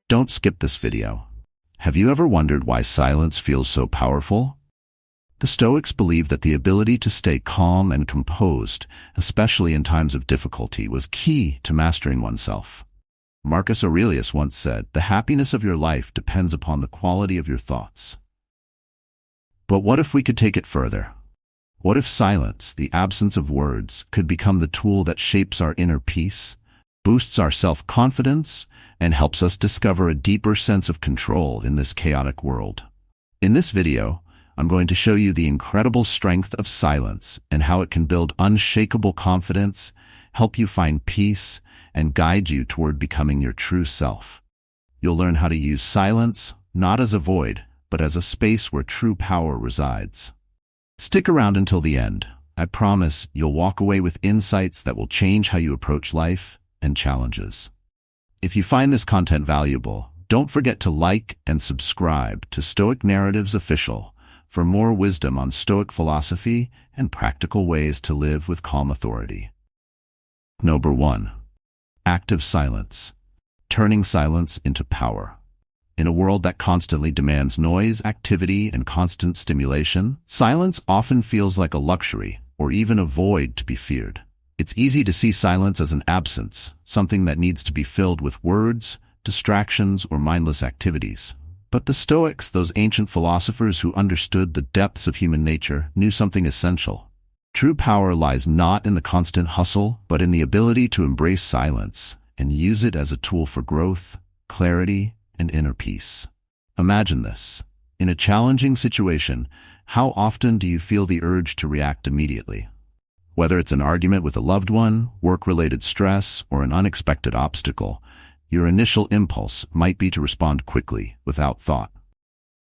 Don't skip this video. Have you ever wondered why silence feels so powerful? The Stoics believed that the ability to stay calm and composed, especially in times of difficulty, was key to mastering oneself. Marcus Aurelius once said, "The happiness of your life depends upon the quality of your thoughts." But what if we could take it further? What if silence, the absence of words, could become the tool that shapes our inner peace, boosts our self-confidence, and helps us discover a deeper sense of control in this chaotic world? In this video, I'm going to show you the incredible strength of silence and how it can build unshakable confidence, help you find peace, and guide you toward becoming your true self. You'll learn how to use silence, not as a void, but as a space where true power resides. Stick around until the end. I promise you'll walk away with insights that will change how you approach life and challenges. If you find this content valuable, don't forget to like and subscribe to Stoic Narratives Official for more wisdom on Stoic philosophy and practical ways to live with calm authority. Number 1. Active silence. Turning silence into power. In a world that constantly demands noise, activity, and constant stimulation, silence often feels like a luxury or even a void to be feared. It's easy to see silence as an absence, something that needs to be filled with words, distractions, or mindless activities. But the Stoics, those ancient philosophers who understood the depths of human nature, knew something essential. True power lies not in the constant hustle, but in the ability to embrace silence and use it as a tool for growth, clarity, and inner peace. Imagine this. In a challenging situation, how often do you feel the urge to react immediately? Whether it's an argument with a loved one, work-related stress, or an unexpected obstacle, your initial impulse might be to respond quickly, without thought.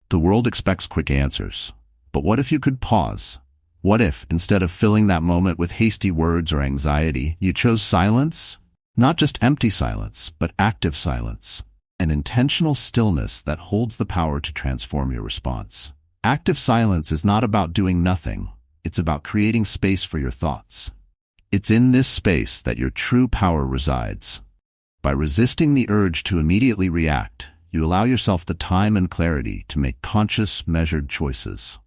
The world expects quick answers. But what if you could pause? What if, instead of filling that moment with hasty words or anxiety, you chose silence? Not just empty silence, but active silence. An intentional stillness that holds the power to transform your response. Active silence is not about doing nothing. It's about creating space for your thoughts. It's in this space that your true power resides. By resisting the urge to immediately react, you allow yourself the time and clarity to make conscious, measured choices.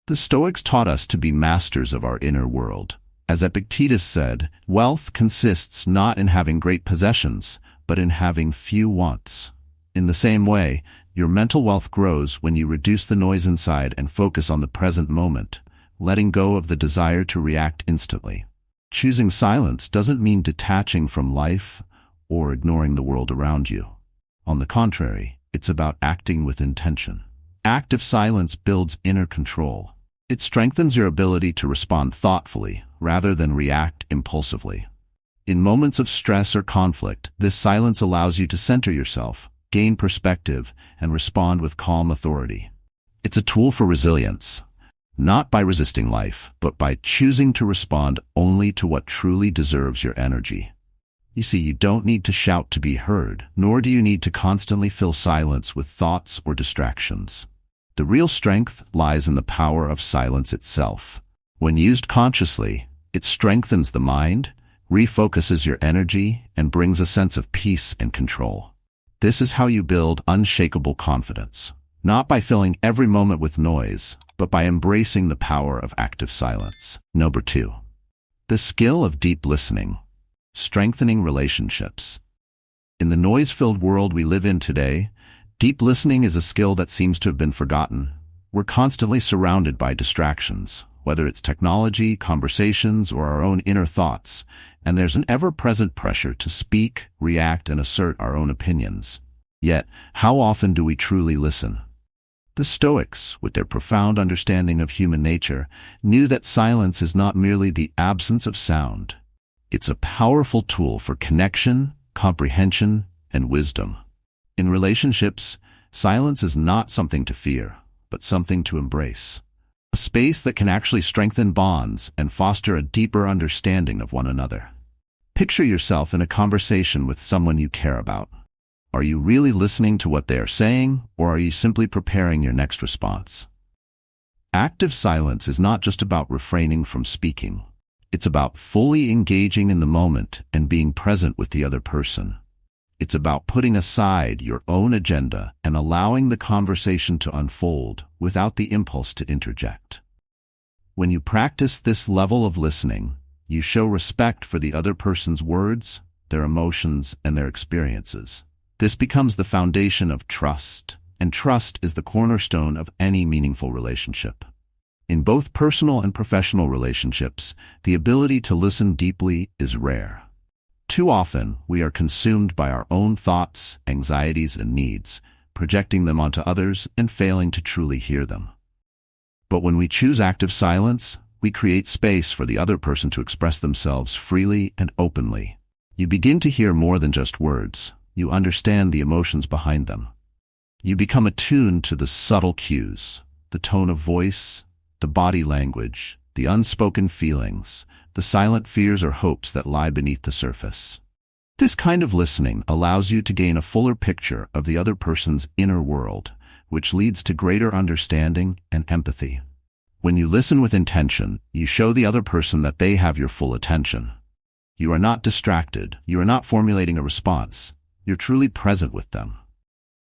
The Stoics taught us to be masters of our inner world. As Epictetus said, wealth consists not in having great possessions, but in having few wants. In the same way, your mental wealth grows when you reduce the noise inside and focus on the present moment, letting go of the desire to react instantly. Choosing silence doesn't mean detaching from life or ignoring the world around you. On the contrary, it's about acting with intention. Active silence builds inner control. It strengthens your ability to respond thoughtfully rather than react impulsively. In moments of stress or conflict, this silence allows you to center yourself, gain perspective, and respond with calm authority. It's a tool for resilience, not by resisting life, but by choosing to respond only to what truly deserves your energy. You see, you don't need to shout to be heard, nor do you need to constantly fill silence with thoughts or distractions. The real strength lies in the power of silence itself. When used consciously, it strengthens the mind, refocuses your energy, and brings a sense of peace and control. This is how you build unshakable confidence, not by filling every moment with noise, but by embracing the power of active silence. Number 2. The skill of deep listening. Strengthening relationships. In the noise-filled world we live in today, deep listening is a skill that seems to have been forgotten. We're constantly surrounded by distractions, whether it's technology, conversations, or our own inner thoughts, and there's an ever-present pressure to speak, react, and assert our own opinions. Yet, how often do we truly listen? The Stoics, with their profound understanding of human nature, knew that silence is not merely the absence of sound. It's a powerful tool for connection, comprehension, and wisdom. In relationships, silence is not something to fear, but something to embrace. A space that can actually strengthen bonds and foster a deeper understanding of one another. Picture yourself in a conversation with someone you care about. Are you really listening to what they are saying, or are you simply preparing your next response? Active silence is not just about refraining from speaking. It's about fully engaging in the moment and being present with the other person. It's about putting aside your own agenda and allowing the conversation to unfold without the impulse to interject. When you practice this level of listening, you show respect for the other person's words, their emotions, and their experiences. This becomes the foundation of trust, and trust is the cornerstone of any meaningful relationship. In both personal and professional relationships, the ability to listen deeply is rare. Too often, we are consumed by our own thoughts, anxieties, and needs, projecting them onto others and failing to truly hear them. But when we choose active silence, we create space for the other person to express themselves freely and openly. You begin to hear more than just words. You understand the emotions behind them. You become attuned to the subtle cues, the tone of voice, the body language, the unspoken feelings, the silent fears or hopes that lie beneath the surface. This kind of listening allows you to gain a fuller picture of the other person's inner world, which leads to greater understanding and empathy. When you listen with intention, you show the other person that they have your full attention. You are not distracted. You are not formulating a response. You're truly present with them.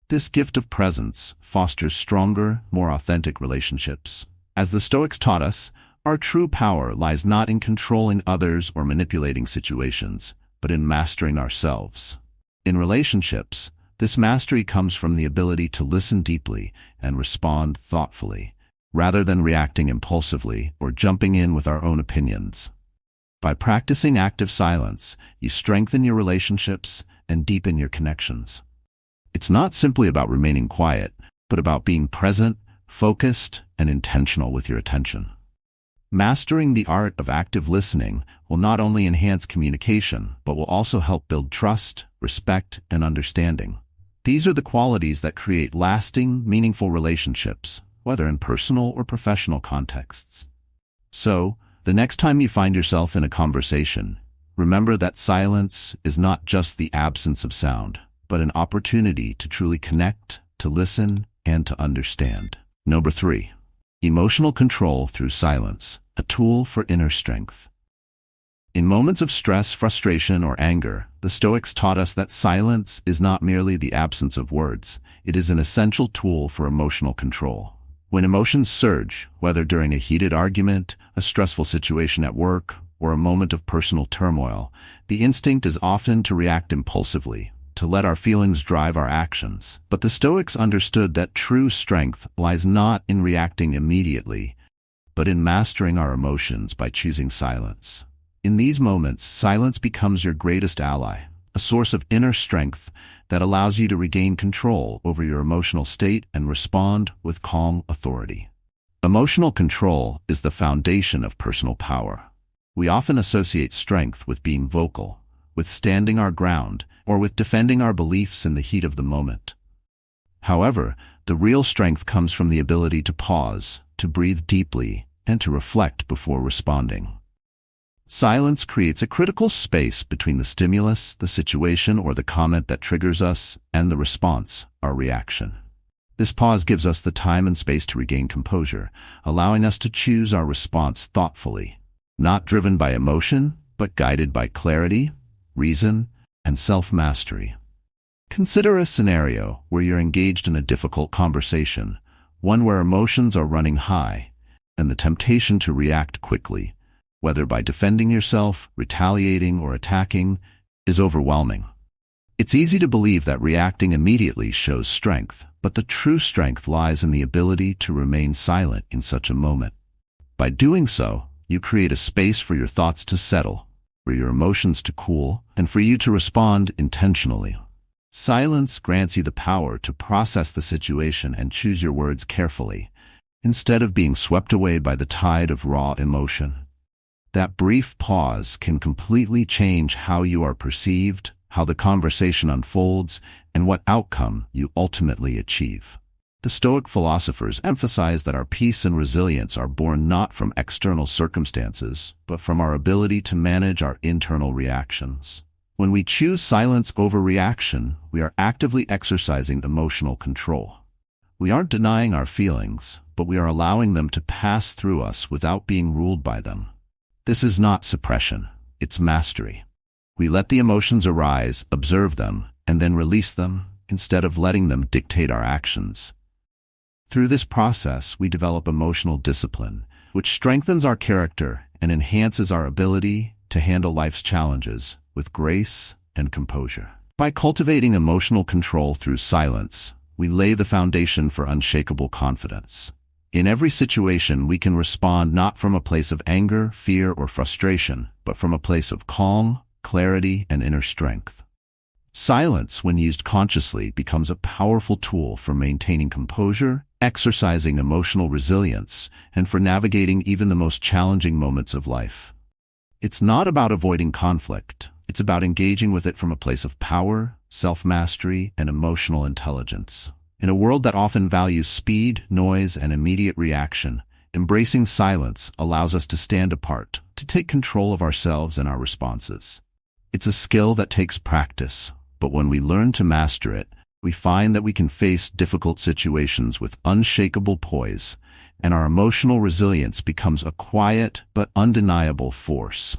This gift of presence fosters stronger, more authentic relationships. As the Stoics taught us, our true power lies not in controlling others or manipulating situations, but in mastering ourselves. In relationships, this mastery comes from the ability to listen deeply and respond thoughtfully, rather than reacting impulsively or jumping in with our own opinions. By practicing active silence, you strengthen your relationships and deepen your connections. It's not simply about remaining quiet, but about being present, focused, and intentional with your attention. Mastering the art of active listening will not only enhance communication, but will also help build trust, respect, and understanding. These are the qualities that create lasting, meaningful relationships, whether in personal or professional contexts. So, the next time you find yourself in a conversation, remember that silence is not just the absence of sound, but an opportunity to truly connect, to listen, and to understand. Number 3. Emotional control through silence, a tool for inner strength. In moments of stress, frustration, or anger, the Stoics taught us that silence is not merely the absence of words, it is an essential tool for emotional control. When emotions surge, whether during a heated argument, a stressful situation at work, or a moment of personal turmoil, the instinct is often to react impulsively, to let our feelings drive our actions. But the Stoics understood that true strength lies not in reacting immediately, but in mastering our emotions by choosing silence. In these moments, silence becomes your greatest ally, a source of inner strength that allows you to regain control over your emotional state and respond with calm authority. Emotional control is the foundation of personal power. We often associate strength with being vocal, with standing our ground, or with defending our beliefs in the heat of the moment. However, the real strength comes from the ability to pause, to breathe deeply, and to reflect before responding. Silence creates a critical space between the stimulus, the situation, or the comment that triggers us, and the response, our reaction. This pause gives us the time and space to regain composure, allowing us to choose our response thoughtfully, not driven by emotion, but guided by clarity, reason, and self-mastery. Consider a scenario where you're engaged in a difficult conversation, one where emotions are running high, and the temptation to react quickly, whether by defending yourself, retaliating, or attacking, is overwhelming. It's easy to believe that reacting immediately shows strength, but the true strength lies in the ability to remain silent in such a moment. By doing so, you create a space for your thoughts to settle, for your emotions to cool, and for you to respond intentionally. Silence grants you the power to process the situation and choose your words carefully, instead of being swept away by the tide of raw emotion. That brief pause can completely change how you are perceived, how the conversation unfolds, and what outcome you ultimately achieve. The Stoic philosophers emphasize that our peace and resilience are born not from external circumstances, but from our ability to manage our internal reactions. When we choose silence over reaction, we are actively exercising emotional control. We aren't denying our feelings, but we are allowing them to pass through us without being ruled by them. This is not suppression, it's mastery. We let the emotions arise, observe them, and then release them instead of letting them dictate our actions. Through this process, we develop emotional discipline, which strengthens our character and enhances our ability to handle life's challenges with grace and composure. By cultivating emotional control through silence, we lay the foundation for unshakable confidence. In every situation, we can respond not from a place of anger, fear, or frustration, but from a place of calm, clarity, and inner strength. Silence, when used consciously, becomes a powerful tool for maintaining composure, exercising emotional resilience, and for navigating even the most challenging moments of life. It's not about avoiding conflict. It's about engaging with it from a place of power, self-mastery, and emotional intelligence. In a world that often values speed, noise, and immediate reaction, embracing silence allows us to stand apart, to take control of ourselves and our responses. It's a skill that takes practice, but when we learn to master it, we find that we can face difficult situations with unshakable poise, and our emotional resilience becomes a quiet but undeniable force.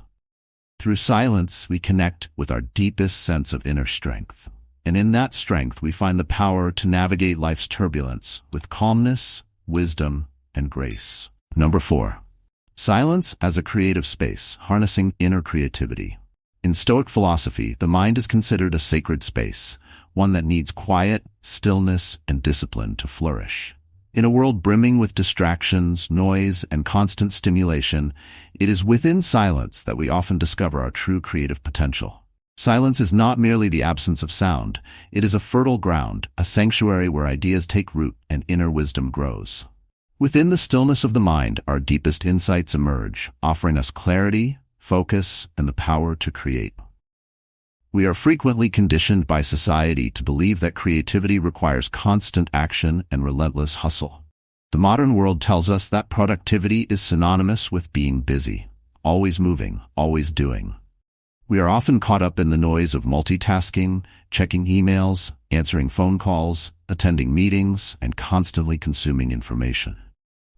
Through silence, we connect with our deepest sense of inner strength. And in that strength, we find the power to navigate life's turbulence with calmness, wisdom, and grace. Number 4. Silence as a creative space, harnessing inner creativity. In Stoic philosophy, the mind is considered a sacred space, one that needs quiet, stillness, and discipline to flourish. In a world brimming with distractions, noise, and constant stimulation, it is within silence that we often discover our true creative potential. Silence is not merely the absence of sound. It is a fertile ground, a sanctuary where ideas take root and inner wisdom grows. Within the stillness of the mind, our deepest insights emerge, offering us clarity, focus, and the power to create. We are frequently conditioned by society to believe that creativity requires constant action and relentless hustle. The modern world tells us that productivity is synonymous with being busy, always moving, always doing. We are often caught up in the noise of multitasking, checking emails, answering phone calls, attending meetings, and constantly consuming information.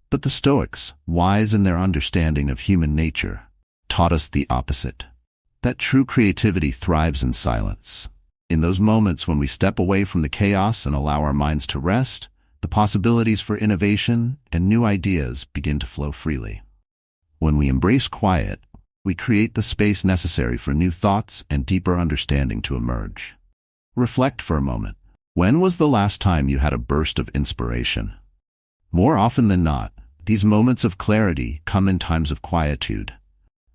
But the Stoics, wise in their understanding of human nature, taught us the opposite. That true creativity thrives in silence. In those moments when we step away from the chaos and allow our minds to rest, the possibilities for innovation and new ideas begin to flow freely. When we embrace quiet, we create the space necessary for new thoughts and deeper understanding to emerge. Reflect for a moment. When was the last time you had a burst of inspiration? More often than not, these moments of clarity come in times of quietude.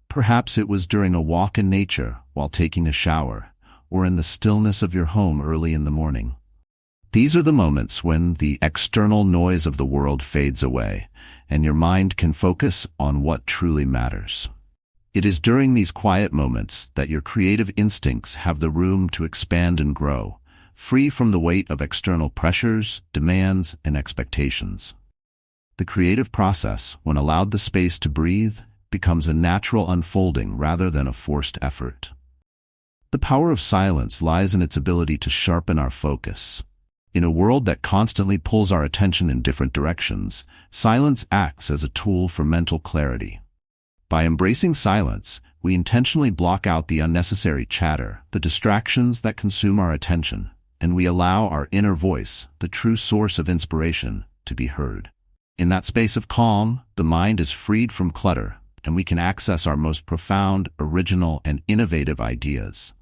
Perhaps it was during a walk in nature, while taking a shower, or in the stillness of your home early in the morning. These are the moments when the external noise of the world fades away, and your mind can focus on what truly matters. It is during these quiet moments that your creative instincts have the room to expand and grow, free from the weight of external pressures, demands, and expectations. The creative process, when allowed the space to breathe, becomes a natural unfolding rather than a forced effort. The power of silence lies in its ability to sharpen our focus. In a world that constantly pulls our attention in different directions, silence acts as a tool for mental clarity. By embracing silence, we intentionally block out the unnecessary chatter, the distractions that consume our attention, and we allow our inner voice, the true source of inspiration, to be heard. In that space of calm, the mind is freed from clutter, and we can access our most profound, original, and innovative ideas.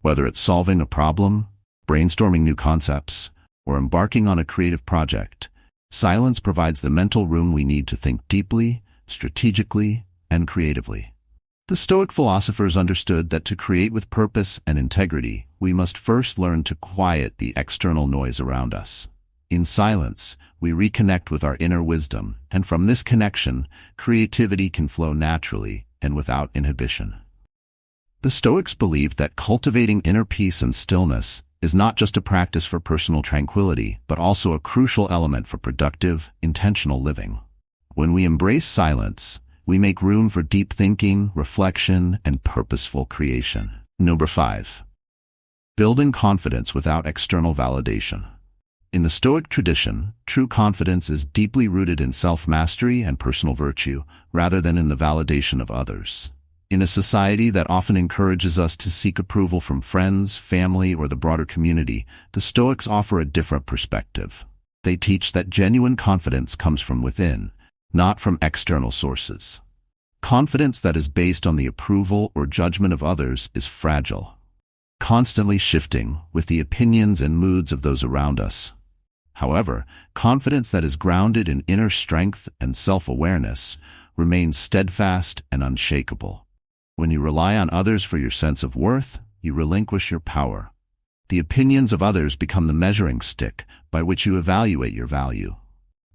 Whether it's solving a problem, brainstorming new concepts, or embarking on a creative project, silence provides the mental room we need to think deeply, strategically, and creatively. The Stoic philosophers understood that to create with purpose and integrity, we must first learn to quiet the external noise around us. In silence, we reconnect with our inner wisdom, and from this connection, creativity can flow naturally and without inhibition. The Stoics believed that cultivating inner peace and stillness is not just a practice for personal tranquility, but also a crucial element for productive, intentional living. When we embrace silence, we make room for deep thinking, reflection, and purposeful creation. Number 5. Building confidence without external validation. In the Stoic tradition, true confidence is deeply rooted in self-mastery and personal virtue, rather than in the validation of others. In a society that often encourages us to seek approval from friends, family, or the broader community, the Stoics offer a different perspective. They teach that genuine confidence comes from within, not from external sources. Confidence that is based on the approval or judgment of others is fragile, constantly shifting with the opinions and moods of those around us. However, confidence that is grounded in inner strength and self-awareness remains steadfast and unshakable. When you rely on others for your sense of worth, you relinquish your power. The opinions of others become the measuring stick by which you evaluate your value.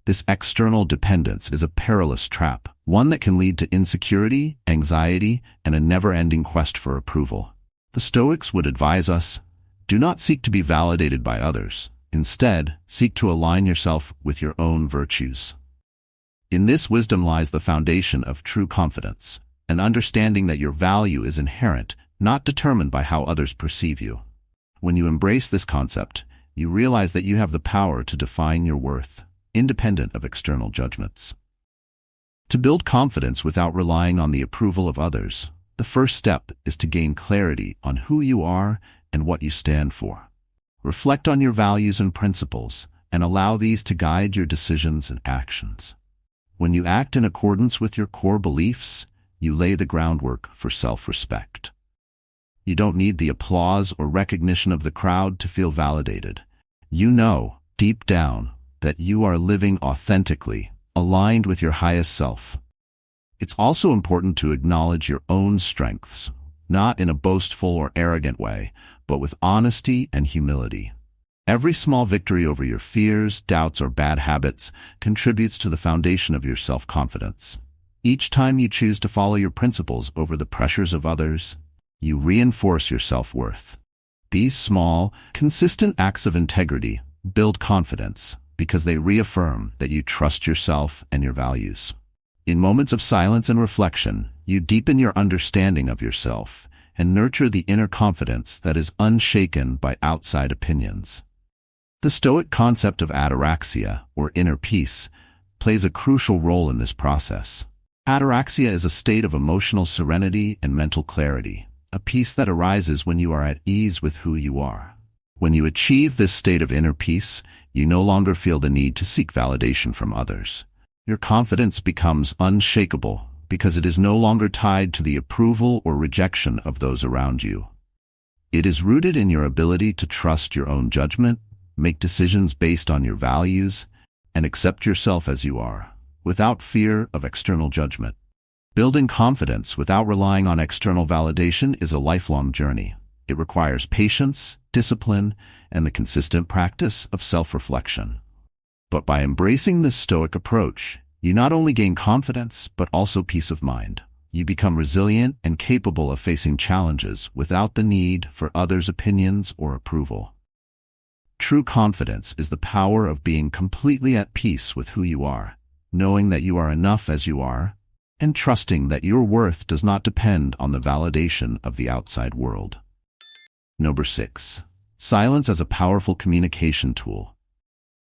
This external dependence is a perilous trap, one that can lead to insecurity, anxiety, and a never-ending quest for approval. The Stoics would advise us, do not seek to be validated by others. Instead, seek to align yourself with your own virtues. In this wisdom lies the foundation of true confidence, an understanding that your value is inherent, not determined by how others perceive you. When you embrace this concept, you realize that you have the power to define your worth, independent of external judgments. To build confidence without relying on the approval of others, the first step is to gain clarity on who you are and what you stand for. Reflect on your values and principles, and allow these to guide your decisions and actions. When you act in accordance with your core beliefs, you lay the groundwork for self-respect. You don't need the applause or recognition of the crowd to feel validated. You know, deep down, that you are living authentically, aligned with your highest self. It's also important to acknowledge your own strengths, not in a boastful or arrogant way, but with honesty and humility. Every small victory over your fears, doubts, or bad habits contributes to the foundation of your self-confidence. Each time you choose to follow your principles over the pressures of others, you reinforce your self-worth. These small, consistent acts of integrity build confidence because they reaffirm that you trust yourself and your values. In moments of silence and reflection, you deepen your understanding of yourself and nurture the inner confidence that is unshaken by outside opinions. The Stoic concept of ataraxia, or inner peace, plays a crucial role in this process. Ataraxia is a state of emotional serenity and mental clarity, a peace that arises when you are at ease with who you are. When you achieve this state of inner peace, you no longer feel the need to seek validation from others. Your confidence becomes unshakable because it is no longer tied to the approval or rejection of those around you. It is rooted in your ability to trust your own judgment, make decisions based on your values, and accept yourself as you are, without fear of external judgment. Building confidence without relying on external validation is a lifelong journey. It requires patience, discipline, and the consistent practice of self-reflection. But by embracing this Stoic approach, you not only gain confidence, but also peace of mind. You become resilient and capable of facing challenges without the need for others' opinions or approval. True confidence is the power of being completely at peace with who you are, knowing that you are enough as you are, and trusting that your worth does not depend on the validation of the outside world. Number 6. Silence as a powerful communication tool.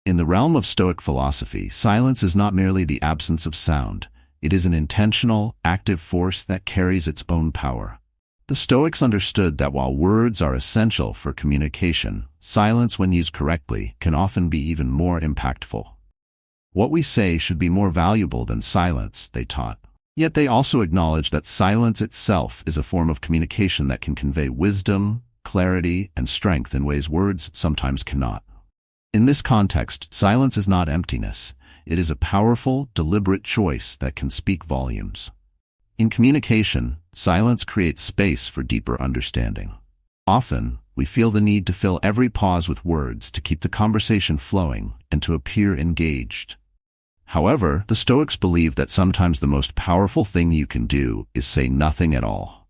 In the realm of Stoic philosophy, silence is not merely the absence of sound. It is an intentional, active force that carries its own power. The Stoics understood that while words are essential for communication, silence, when used correctly, can often be even more impactful. What we say should be more valuable than silence, they taught. Yet they also acknowledged that silence itself is a form of communication that can convey wisdom, clarity, and strength in ways words sometimes cannot. In this context, silence is not emptiness. It is a powerful, deliberate choice that can speak volumes. In communication, silence creates space for deeper understanding. Often, we feel the need to fill every pause with words to keep the conversation flowing and to appear engaged. However, the Stoics believe that sometimes the most powerful thing you can do is say nothing at all.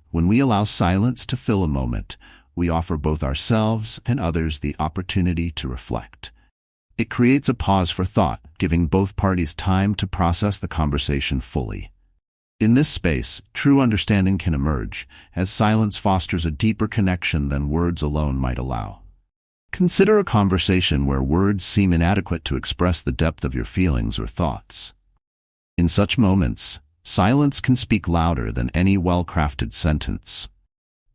When we allow silence to fill a moment, we offer both ourselves and others the opportunity to reflect. It creates a pause for thought, giving both parties time to process the conversation fully. In this space, true understanding can emerge, as silence fosters a deeper connection than words alone might allow. Consider a conversation where words seem inadequate to express the depth of your feelings or thoughts. In such moments, Silence can speak louder than any well-crafted sentence.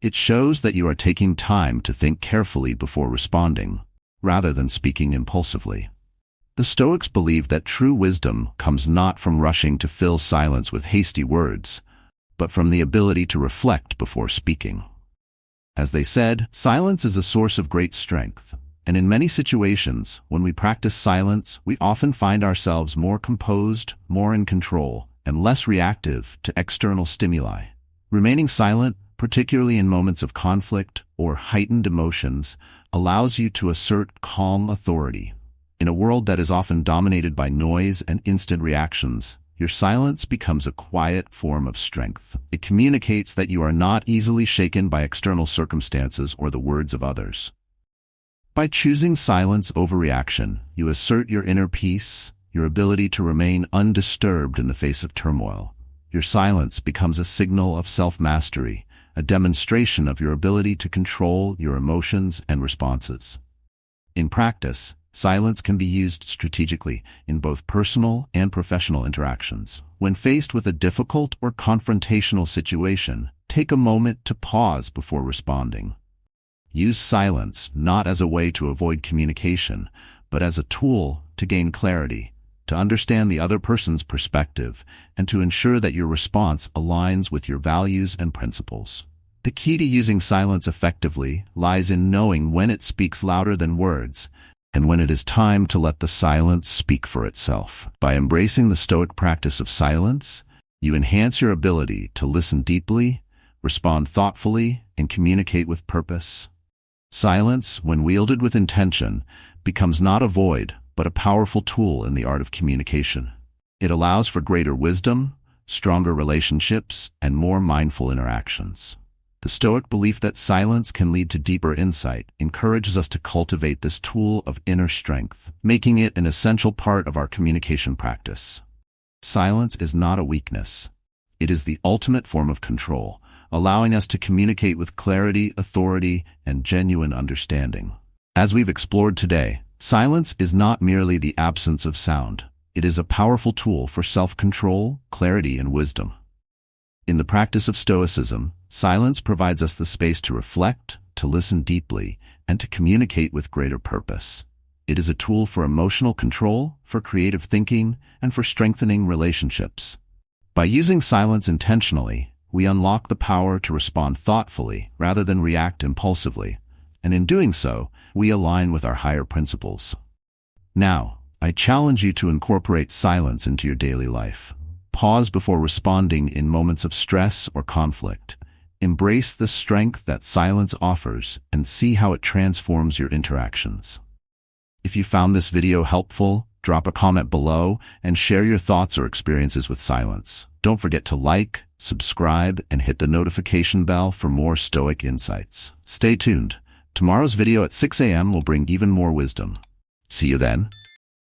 It shows that you are taking time to think carefully before responding, rather than speaking impulsively. The Stoics believed that true wisdom comes not from rushing to fill silence with hasty words, but from the ability to reflect before speaking. As they said, silence is a source of great strength, and in many situations, when we practice silence, we often find ourselves more composed, more in control, and less reactive to external stimuli. Remaining silent, particularly in moments of conflict or heightened emotions, allows you to assert calm authority. In a world that is often dominated by noise and instant reactions, your silence becomes a quiet form of strength. It communicates that you are not easily shaken by external circumstances or the words of others. By choosing silence over reaction, you assert your inner peace, your ability to remain undisturbed in the face of turmoil. Your silence becomes a signal of self-mastery, a demonstration of your ability to control your emotions and responses. In practice, silence can be used strategically in both personal and professional interactions. When faced with a difficult or confrontational situation, take a moment to pause before responding. Use silence not as a way to avoid communication, but as a tool to gain clarity, to understand the other person's perspective, and to ensure that your response aligns with your values and principles. The key to using silence effectively lies in knowing when it speaks louder than words, and when it is time to let the silence speak for itself. By embracing the Stoic practice of silence, you enhance your ability to listen deeply, respond thoughtfully, and communicate with purpose. Silence, when wielded with intention, becomes not a void, but a powerful tool in the art of communication. It allows for greater wisdom, stronger relationships, and more mindful interactions. The Stoic belief that silence can lead to deeper insight encourages us to cultivate this tool of inner strength, making it an essential part of our communication practice. Silence is not a weakness. It is the ultimate form of control, allowing us to communicate with clarity, authority, and genuine understanding. As we've explored today, silence is not merely the absence of sound. It is a powerful tool for self-control, clarity, and wisdom. In the practice of Stoicism, silence provides us the space to reflect, to listen deeply, and to communicate with greater purpose. It is a tool for emotional control, for creative thinking, and for strengthening relationships. By using silence intentionally, we unlock the power to respond thoughtfully rather than react impulsively, and in doing so, we align with our higher principles. Now, I challenge you to incorporate silence into your daily life. Pause before responding in moments of stress or conflict. Embrace the strength that silence offers and see how it transforms your interactions. If you found this video helpful, drop a comment below and share your thoughts or experiences with silence. Don't forget to like, subscribe, and hit the notification bell for more Stoic insights. Stay tuned. Tomorrow's video at 6 a.m. will bring even more wisdom. See you then.